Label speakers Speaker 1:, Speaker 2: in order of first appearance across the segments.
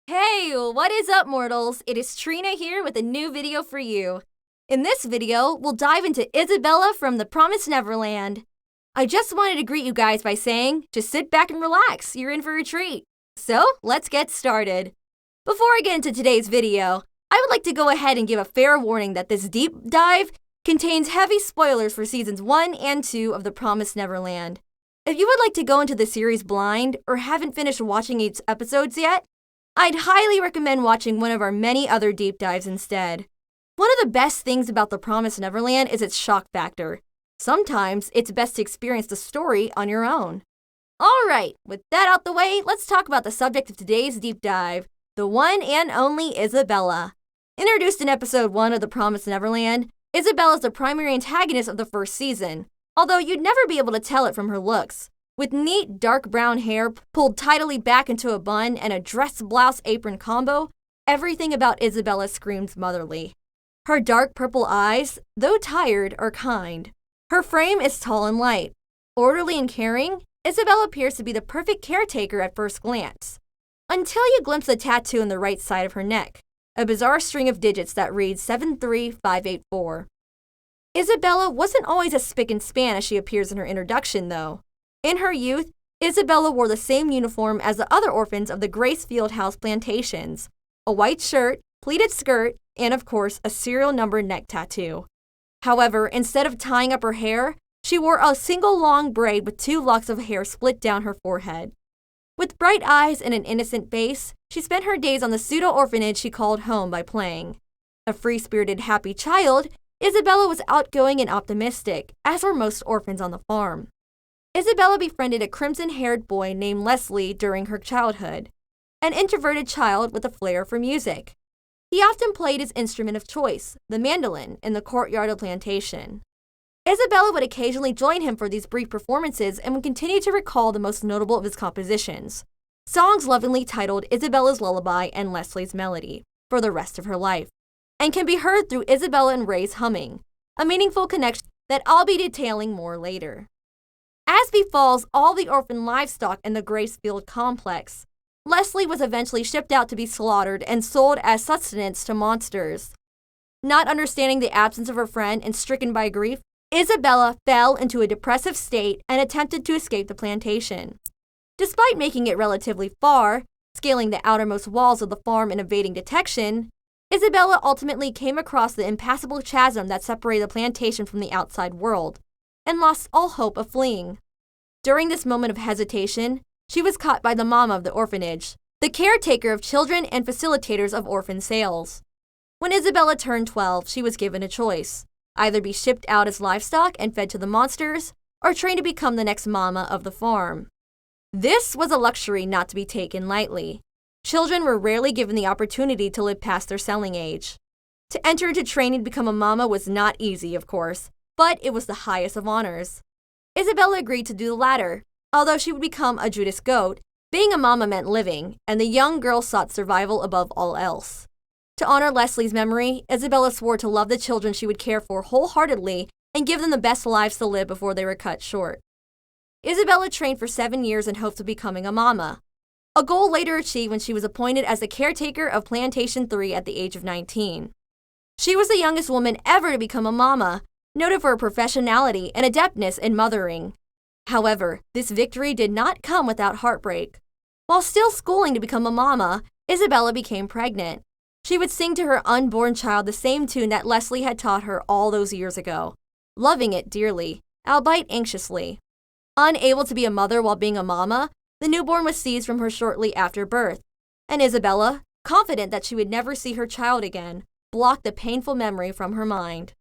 Speaker 1: Hey, what is up, mortals? It is Trina here with a new video for you. In this video, we'll dive into Isabella from the Promised Neverland. I just wanted to greet you guys by saying, just sit back and relax, you're in for a treat. So, let's get started. Before I get into today's video, I would like to go ahead and give a fair warning that this deep dive contains heavy spoilers for seasons 1 and 2 of the Promised Neverland. If you would like to go into the series blind or haven't finished watching its episodes yet, I'd highly recommend watching one of our many other deep dives instead. One of the best things about The Promised Neverland is its shock factor. Sometimes it's best to experience the story on your own. Alright, with that out the way, let's talk about the subject of today's deep dive, the one and only Isabella. Introduced in episode 1 of The Promised Neverland, Isabella is the primary antagonist of the first season, although you'd never be able to tell it from her looks. With neat, dark brown hair pulled tidily back into a bun and a dress blouse apron combo, everything about Isabella screams motherly. Her dark purple eyes, though tired, are kind. Her frame is tall and light. Orderly and caring, Isabella appears to be the perfect caretaker at first glance. Until you glimpse a tattoo on the right side of her neck, a bizarre string of digits that reads 73584. Isabella wasn't always as spick and span as she appears in her introduction, though. In her youth, Isabella wore the same uniform as the other orphans of the Grace Fieldhouse plantations, a white shirt, pleated skirt, and of course, a serial number neck tattoo. However, instead of tying up her hair, she wore a single long braid with 2 locks of hair split down her forehead. With bright eyes and an innocent face, she spent her days on the pseudo-orphanage she called home by playing. A free-spirited, happy child, Isabella was outgoing and optimistic, as were most orphans on the farm. Isabella befriended a crimson-haired boy named Leslie during her childhood, an introverted child with a flair for music. He often played his instrument of choice, the mandolin, in the courtyard of the plantation. Isabella would occasionally join him for these brief performances and would continue to recall the most notable of his compositions, songs lovingly titled Isabella's Lullaby and Leslie's Melody, for the rest of her life, and can be heard through Isabella and Ray's humming, a meaningful connection that I'll be detailing more later. As befalls all the orphan livestock in the Gracefield complex, Leslie was eventually shipped out to be slaughtered and sold as sustenance to monsters. Not understanding the absence of her friend and stricken by grief, Isabella fell into a depressive state and attempted to escape the plantation. Despite making it relatively far, scaling the outermost walls of the farm and evading detection, Isabella ultimately came across the impassable chasm that separated the plantation from the outside world, and lost all hope of fleeing. During this moment of hesitation, she was caught by the mama of the orphanage, the caretaker of children and facilitators of orphan sales. When Isabella turned 12, she was given a choice: either be shipped out as livestock and fed to the monsters, or trained to become the next mama of the farm. This was a luxury not to be taken lightly. Children were rarely given the opportunity to live past their selling age. To enter into training to become a mama was not easy, of course, but it was the highest of honors. Isabella agreed to do the latter. Although she would become a Judas goat, being a mama meant living, and the young girl sought survival above all else. To honor Leslie's memory, Isabella swore to love the children she would care for wholeheartedly and give them the best lives to live before they were cut short. Isabella trained for 7 years in hopes of becoming a mama, a goal later achieved when she was appointed as the caretaker of Plantation 3 at the age of 19. She was the youngest woman ever to become a mama, noted for her professionality and adeptness in mothering. However, this victory did not come without heartbreak. While still schooling to become a mama, Isabella became pregnant. She would sing to her unborn child the same tune that Leslie had taught her all those years ago, loving it dearly, albeit anxiously. Unable to be a mother while being a mama, the newborn was seized from her shortly after birth, and Isabella, confident that she would never see her child again, blocked the painful memory from her mind.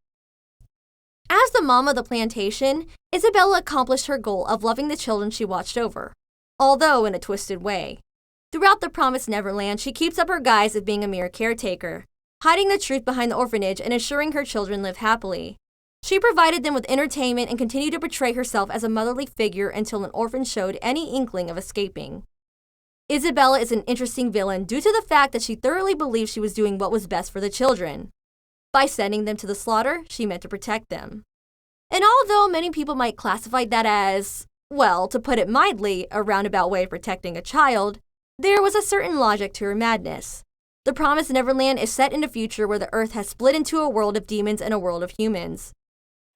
Speaker 1: As the mom of the plantation, Isabella accomplished her goal of loving the children she watched over, although in a twisted way. Throughout the Promised Neverland, she keeps up her guise of being a mere caretaker, hiding the truth behind the orphanage and ensuring her children live happily. She provided them with entertainment and continued to portray herself as a motherly figure until an orphan showed any inkling of escaping. Isabella is an interesting villain due to the fact that she thoroughly believed she was doing what was best for the children. By sending them to the slaughter, she meant to protect them. And although many people might classify that as, well, to put it mildly, a roundabout way of protecting a child, There was a certain logic to her madness. The Promised Neverland is set in a future where the Earth has split into a world of demons and a world of humans.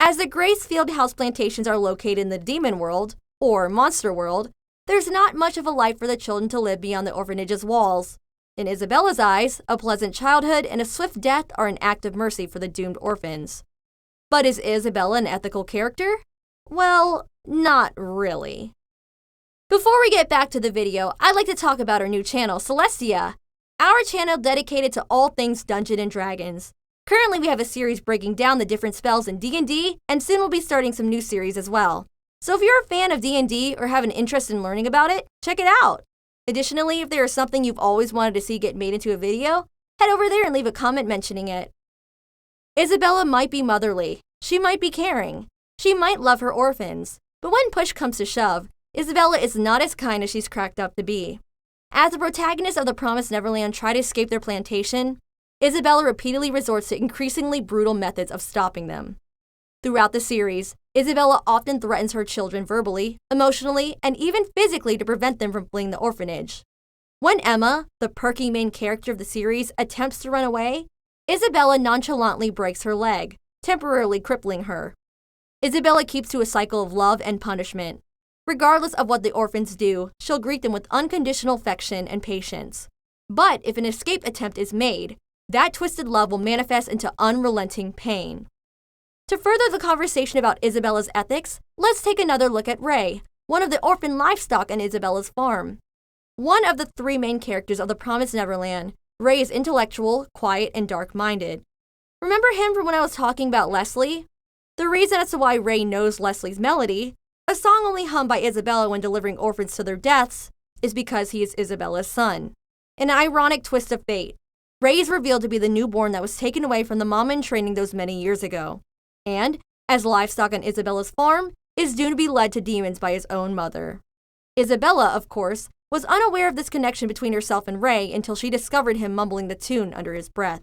Speaker 1: As the Gracefield house plantations are located in the demon world, or monster world, there's not much of a life for the children to live beyond the orphanage's walls. In Isabella's eyes, a pleasant childhood and a swift death are an act of mercy for the doomed orphans. But is Isabella an ethical character? Well, not really. Before we get back to the video, I'd like to talk about our new channel, Celestia, our channel dedicated to all things Dungeons & Dragons. Currently, we have a series breaking down the different spells in D&D, and soon we'll be starting some new series as well. So if you're a fan of D&D or have an interest in learning about it, check it out. Additionally, if there is something you've always wanted to see get made into a video, head over there and leave a comment mentioning it. Isabella might be motherly. She might be caring. She might love her orphans. But when push comes to shove, Isabella is not as kind as she's cracked up to be. As the protagonists of the Promised Neverland try to escape their plantation, Isabella repeatedly resorts to increasingly brutal methods of stopping them. Throughout the series, Isabella often threatens her children verbally, emotionally, and even physically to prevent them from fleeing the orphanage. When Emma, the perky main character of the series, attempts to run away, Isabella nonchalantly breaks her leg, temporarily crippling her. Isabella keeps to a cycle of love and punishment. Regardless of what the orphans do, she'll greet them with unconditional affection and patience. But if an escape attempt is made, that twisted love will manifest into unrelenting pain. To further the conversation about Isabella's ethics, let's take another look at Ray, one of the orphan livestock on Isabella's farm. One of the three main characters of the Promised Neverland, Ray is intellectual, quiet, and dark-minded. Remember him from when I was talking about Leslie? The reason as to why Ray knows Leslie's melody, a song only hummed by Isabella when delivering orphans to their deaths, is because he is Isabella's son. An ironic twist of fate. Ray is revealed to be the newborn that was taken away from the mama in training those many years ago, and, as livestock on Isabella's farm, is doomed to be led to demons by his own mother. Isabella, of course, was unaware of this connection between herself and Ray until she discovered him mumbling the tune under his breath.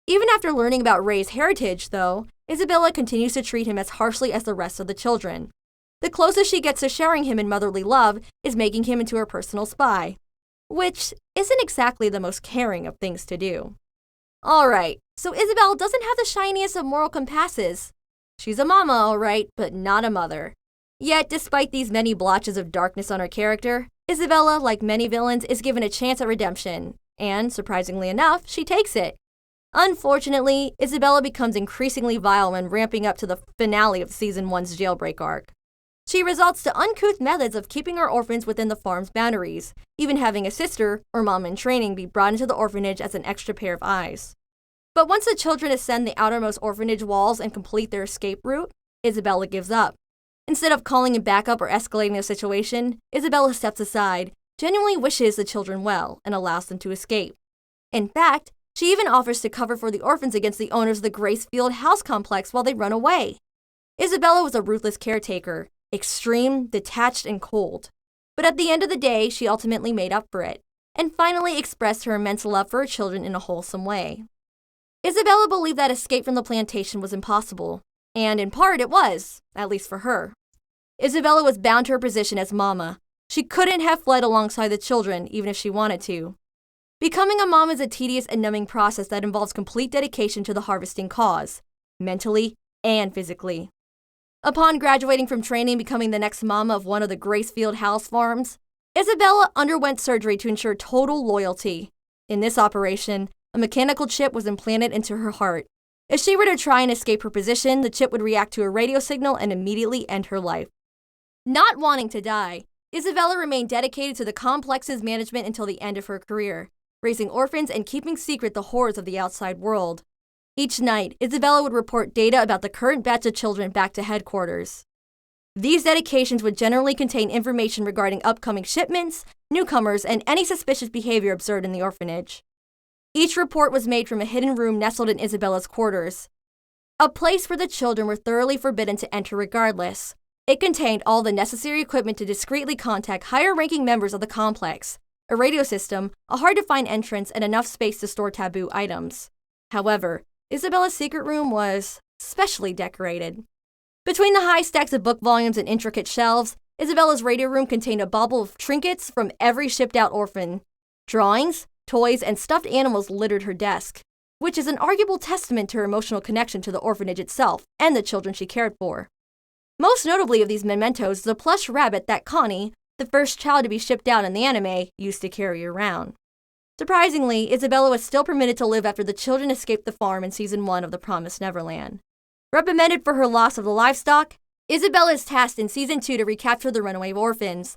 Speaker 1: Even after learning about Ray's heritage, though, Isabella continues to treat him as harshly as the rest of the children. The closest she gets to sharing him in motherly love is making him into her personal spy, which isn't exactly the most caring of things to do. Alright, so Isabella doesn't have the shiniest of moral compasses. She's a mama, alright, but not a mother. Yet, despite these many blotches of darkness on her character, Isabella, like many villains, is given a chance at redemption, and, surprisingly enough, she takes it. Unfortunately, Isabella becomes increasingly vile when ramping up to the finale of Season 1's jailbreak arc. She resorts to uncouth methods of keeping her orphans within the farm's boundaries, even having a sister, or mom in training, be brought into the orphanage as an extra pair of eyes. But once the children ascend the outermost orphanage walls and complete their escape route, Isabella gives up. Instead of calling in backup or escalating the situation, Isabella steps aside, genuinely wishes the children well, and allows them to escape. In fact, she even offers to cover for the orphans against the owners of the Gracefield house complex while they run away. Isabella was a ruthless caretaker, extreme, detached, and cold. But at the end of the day, she ultimately made up for it, and finally expressed her immense love for her children in a wholesome way. Isabella believed that escape from the plantation was impossible, and in part it was, at least for her. Isabella was bound to her position as mama. She couldn't have fled alongside the children, even if she wanted to. Becoming a mom is a tedious and numbing process that involves complete dedication to the harvesting cause, mentally and physically. Upon graduating from training and becoming the next mama of one of the Gracefield house farms, Isabella underwent surgery to ensure total loyalty. In this operation, a mechanical chip was implanted into her heart. If she were to try and escape her position, the chip would react to a radio signal and immediately end her life. Not wanting to die, Isabella remained dedicated to the complex's management until the end of her career, raising orphans and keeping secret the horrors of the outside world. Each night, Isabella would report data about the current batch of children back to headquarters. These dedications would generally contain information regarding upcoming shipments, newcomers, and any suspicious behavior observed in the orphanage. Each report was made from a hidden room nestled in Isabella's quarters, a place where the children were thoroughly forbidden to enter regardless. It contained all the necessary equipment to discreetly contact higher-ranking members of the complex, a radio system, a hard-to-find entrance, and enough space to store taboo items. However, Isabella's secret room was specially decorated. Between the high stacks of book volumes and intricate shelves, Isabella's radio room contained a bauble of trinkets from every shipped-out orphan. Drawings, toys, and stuffed animals littered her desk, which is an arguable testament to her emotional connection to the orphanage itself and the children she cared for. Most notably of these mementos is a plush rabbit that Connie, the first child to be shipped out in the anime, used to carry around. Surprisingly, Isabella was still permitted to live after the children escaped the farm in Season 1 of The Promised Neverland. Reprimanded for her loss of the livestock, Isabella is tasked in Season 2 to recapture the runaway orphans,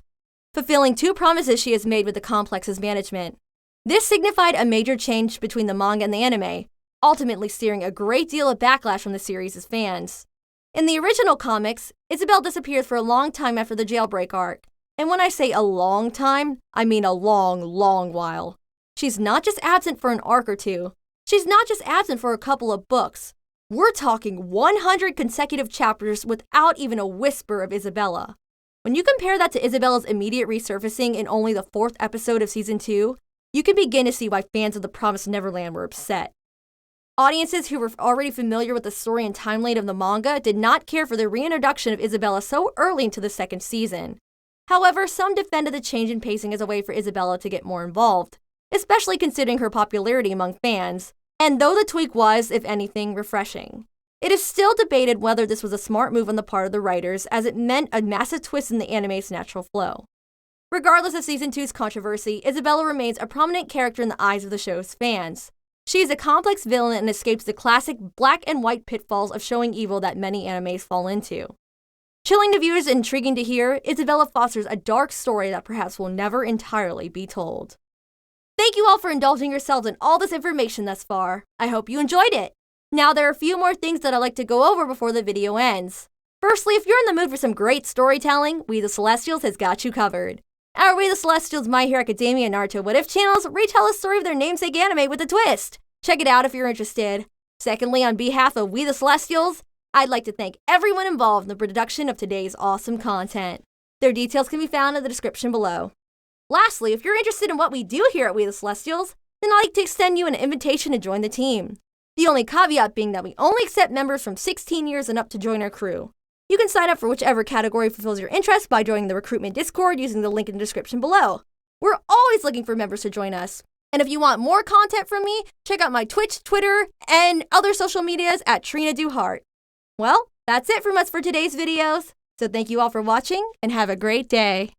Speaker 1: fulfilling 2 promises she has made with the complex's management. This signified a major change between the manga and the anime, ultimately steering a great deal of backlash from the series' fans. In the original comics, Isabelle disappears for a long time after the jailbreak arc, and when I say a long time, I mean a long, long while. She's not just absent for an arc or two. She's not just absent for a couple of books. We're talking 100 consecutive chapters without even a whisper of Isabella. When you compare that to Isabella's immediate resurfacing in only the 4th episode of Season 2, you can begin to see why fans of The Promised Neverland were upset. Audiences who were already familiar with the story and timeline of the manga did not care for the reintroduction of Isabella so early into the 2nd season. However, some defended the change in pacing as a way for Isabella to get more involved, especially considering her popularity among fans, and though the tweak was, if anything, refreshing. It is still debated whether this was a smart move on the part of the writers, as it meant a massive twist in the anime's natural flow. Regardless of Season 2's controversy, Isabella remains a prominent character in the eyes of the show's fans. She is a complex villain and escapes the classic black and white pitfalls of showing evil that many animes fall into. Chilling to viewers and intriguing to hear, Isabella fosters a dark story that perhaps will never entirely be told. Thank you all for indulging yourselves in all this information thus far. I hope you enjoyed it. Now there are a few more things that I'd like to go over before the video ends. Firstly, if you're in the mood for some great storytelling, We the Celestials has got you covered. Our We the Celestials, My Hero Academia, and Naruto What If channels retell the story of their namesake anime with a twist. Check it out if you're interested. Secondly, on behalf of We the Celestials, I'd like to thank everyone involved in the production of today's awesome content. Their details can be found in the description below. Lastly, if you're interested in what we do here at We the Celestials, then I'd like to extend you an invitation to join the team. The only caveat being that we only accept members from 16 years and up to join our crew. You can sign up for whichever category fulfills your interest by joining the recruitment Discord using the link in the description below. We're always looking for members to join us. And if you want more content from me, check out my Twitch, Twitter, and other social medias at Trina Do Heart. Well, that's it from us for today's videos. So thank you all for watching and have a great day.